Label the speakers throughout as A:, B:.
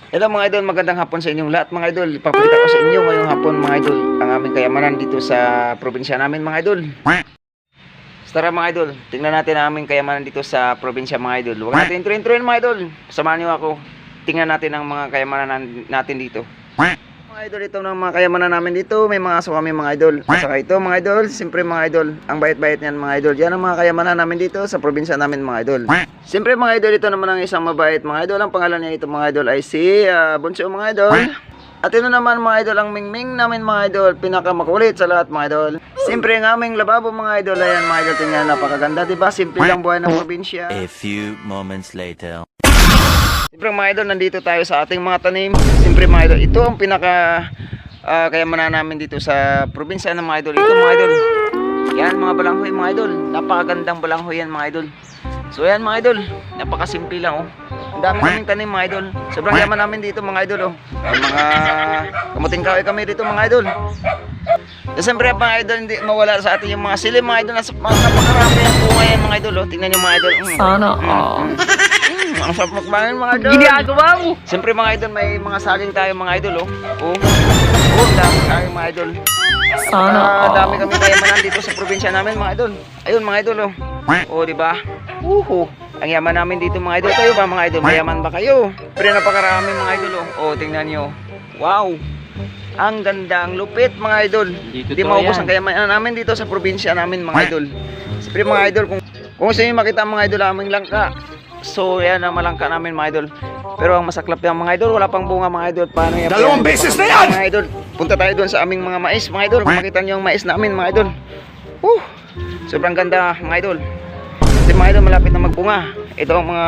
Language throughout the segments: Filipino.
A: Hello mga idol, magandang hapon sa inyong lahat mga idol. Ipapakita ko sa inyo ngayong hapon mga idol ang aming kayamanan dito sa probinsya namin mga idol. Tara mga idol, tingnan natin ang aming kayamanan dito sa probinsya mga idol. Huwag natin intro-introin mga idol. Samahan niyo ako. Tingnan natin ang mga kayamanan natin dito. Mga idol, ito ng mga kayamanan namin dito. May mga aso kami mga idol. At saka ito mga idol, siyempre mga idol, ang bayat-bayat niyan mga idol. Yan ang mga kayamanan namin dito sa probinsya namin mga idol. Siyempre mga idol, ito naman ang isang mabait mga idol. Ang pangalan niya ito mga idol ay si Bunso mga idol. At ito naman mga idol, ang mingming namin mga idol, pinakamakulit sa lahat mga idol. Siyempre ang aming lababo mga idol, ayan mga idol, tingnan, napakaganda diba? Simple lang buhay ng probinsya.
B: A few moments later.
A: Siyempre mga idol, nandito tayo sa ating mga tanim. Siyempre mga idol, ito ang pinaka kayamanan namin dito sa probinsya ng mga idol. Ito mga idol, yan mga balanghoy mga idol, napakagandang balanghoy yan mga idol. So yan mga idol, napakasimple lang oh. Ang dami kaming tanim mga idol. Sobrang yaman namin dito mga idol oh. Ang mga kamuting kahoy kami dito mga idol. So, siyempre mga idol, hindi mawala sa atin yung mga silim mga idol. Napakarami ang bunga yan mga idol oh. Tingnan nyo mga idol.
C: Sana
A: Ang sarap magbangan mga idol.
C: ginagawa mo.
A: Siyempre mga idol, may mga saging tayo mga idol oh. Oh, dami tayo mga idol.
C: Sana
A: Dami kami kayamanan dito sa probinsya namin mga idol. Ayun mga idol oh. Oh, di ba? Ang yaman namin dito mga idol. Kayo ba mga idol? Mayaman ba kayo? Pero napakarami mga idol oh. Oh, tingnan nyo. Wow. Ang ganda, ang lupit mga idol. Hindi maubos ang kayamanan namin dito sa probinsya namin mga idol. Siyempre mga idol, kung gusto nyo makita mga idol aming langka. So yan ang malangka namin mga idol. Pero ang masaklap yung mga idol, wala pang bunga mga idol. Paano yan?
B: Dalawang beses na yan!
A: Mga idol, punta tayo doon sa aming mga mais mga idol. Kung makita nyo yung mais namin mga idol. Sobrang ganda mga idol. Kasi mga idol malapit na magbunga. Ito ang mga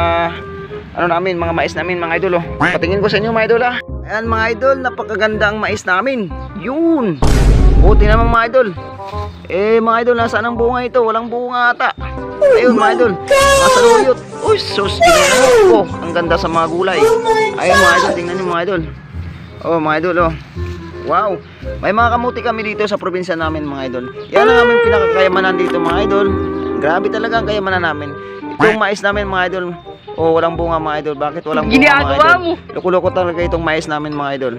A: ano namin, mga mais namin mga idol oh. Patingin ko sa inyo mga idol ah. Ayan mga idol, napakaganda ang mais namin. Yun. Tingnan mo mga idol. Mga idol, nasaan ang bunga ito? Walang bunga ata. Ayun mga idol, masaluyot. Uy, sus, ginagawa ko. Ang ganda sa mga gulay. Ayun mga idol, tingnan nyo mga idol. Oh mga idol oh. Wow, may mga kamuti kami dito sa probinsya namin mga idol. Yan ang aming pinakakayamanan dito mga idol. Grabe talaga ang kayamanan namin. Itong mais namin mga idol. Oh, walang bunga mga idol. Bakit walang bunga mga idol? Loko-loko talaga itong mais namin mga idol.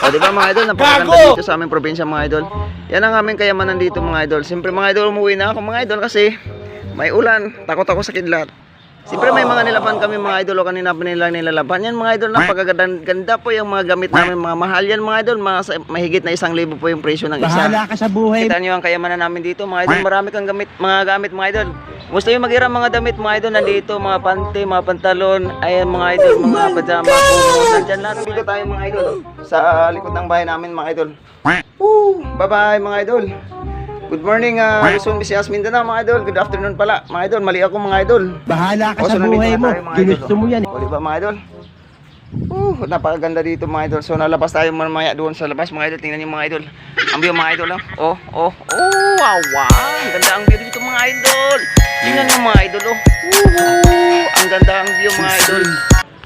A: O diba mga idol, napakaganda dito sa aming probinsya mga idol. Yan ang aming kayamanan dito mga idol. Siyempre mga idol, umuwi na ako mga idol kasi may ulan. Takot ako sa kidlat. Siyempre may mga nilaban kami mga idol o kanina pa nilang nilalaban. Yan mga idol, napakaganda po yung mga gamit namin. Mga mahal yan mga idol. Mahigit na 1,000 po yung presyo ng isa.
C: Bahala ka sa buhay.
A: Kita nyo ang kayamanan namin dito mga idol. Marami kang mga gamit mga idol. Gusto nyo mag-iram mga damit mga idol. Nandito mga pante, mga pantalon. Ayan mga idol, mga pajama, pumos. Nandyan lahat. Dito tayo mga idol. Sa likod ng bahay namin mga idol. Bye bye mga idol. Good morning, Luzon, Visayas, Mindanao mga idol. Good afternoon pala mga idol. Mali ako mga idol.
C: Bahala ka sa
A: So, nandito
C: buhay
A: na
C: mo.
A: tayo, mga
C: Ginusto
A: idol.
C: mo yan.
A: O diba mga idol? Napakaganda dito mga idol. So nalabas tayo mamaya doon sa labas mga idol. Tingnan niyo mga idol. Ang view mga idol. Wow, wow. Ang ganda ang view dito mga idol. Tingnan niyo mga idol. Ang ganda ang view mga idol.